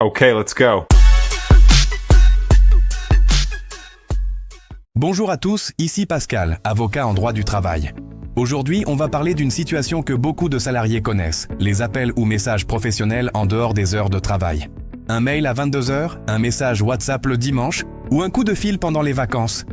Okay, let's go. Bonjour à tous, ici Pascal, avocat en droit du travail. Aujourd'hui, on va parler d'une situation que beaucoup de salariés connaissent, les appels ou messages professionnels en dehors des heures de travail. Un mail à 22h, un message WhatsApp le dimanche ou un coup de fil pendant les vacances.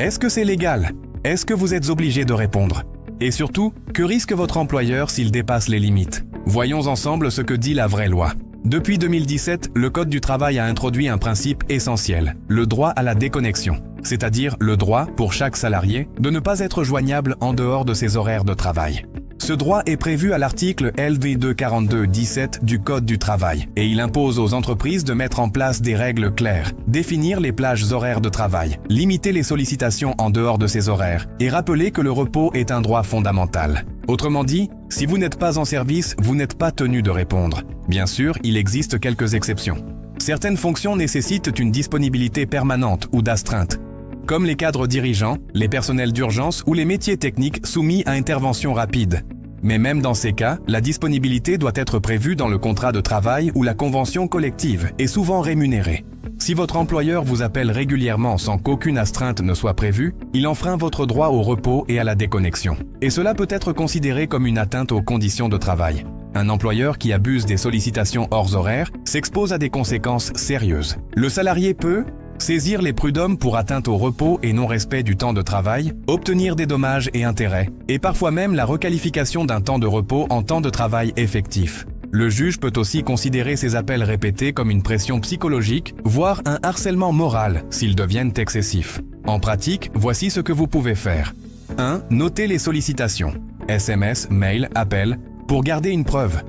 Est-ce que c'est légal? Est-ce que vous êtes obligé de répondre? Et surtout, que risque votre employeur s'il dépasse les limites? Voyons ensemble ce que dit la vraie loi. Depuis 2017, le Code du travail a introduit un principe essentiel, le droit à la déconnexion, c'est-à-dire le droit, pour chaque salarié, de ne pas être joignable en dehors de ses horaires de travail. Ce droit est prévu à l'article LV242-17 du Code du travail et il impose aux entreprises de mettre en place des règles claires, définir les plages horaires de travail, limiter les sollicitations en dehors de ces horaires et rappeler que le repos est un droit fondamental. Autrement dit, si vous n'êtes pas en service, vous n'êtes pas tenu de répondre. Bien sûr, il existe quelques exceptions. Certaines fonctions nécessitent une disponibilité permanente ou d'astreinte, comme les cadres dirigeants, les personnels d'urgence ou les métiers techniques soumis à intervention rapide. Mais même dans ces cas, la disponibilité doit être prévue dans le contrat de travail ou la convention collective et souvent rémunérée. Si votre employeur vous appelle régulièrement sans qu'aucune astreinte ne soit prévue, il enfreint votre droit au repos et à la déconnexion. Et cela peut être considéré comme une atteinte aux conditions de travail. Un employeur qui abuse des sollicitations hors horaires s'expose à des conséquences sérieuses. Le salarié peut saisir les prud'hommes pour atteinte au repos et non-respect du temps de travail, obtenir des dommages et intérêts, et parfois même la requalification d'un temps de repos en temps de travail effectif. Le juge peut aussi considérer ces appels répétés comme une pression psychologique, voire un harcèlement moral s'ils deviennent excessifs. En pratique, voici ce que vous pouvez faire. 1. Notez les sollicitations, SMS, mail, appel, pour garder une preuve.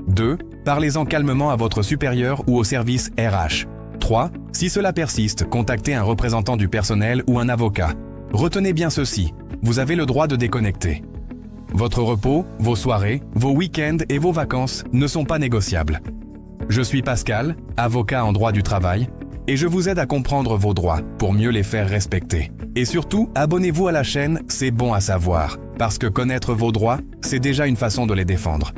2. Parlez-en calmement à votre supérieur ou au service RH. 3. Si cela persiste, contactez un représentant du personnel ou un avocat. Retenez bien ceci, vous avez le droit de déconnecter. Votre repos, vos soirées, vos week-ends et vos vacances ne sont pas négociables. Je suis Pascal, avocat en droit du travail, et je vous aide à comprendre vos droits pour mieux les faire respecter. Et surtout, abonnez-vous à la chaîne, c'est bon à savoir, parce que connaître vos droits, c'est déjà une façon de les défendre.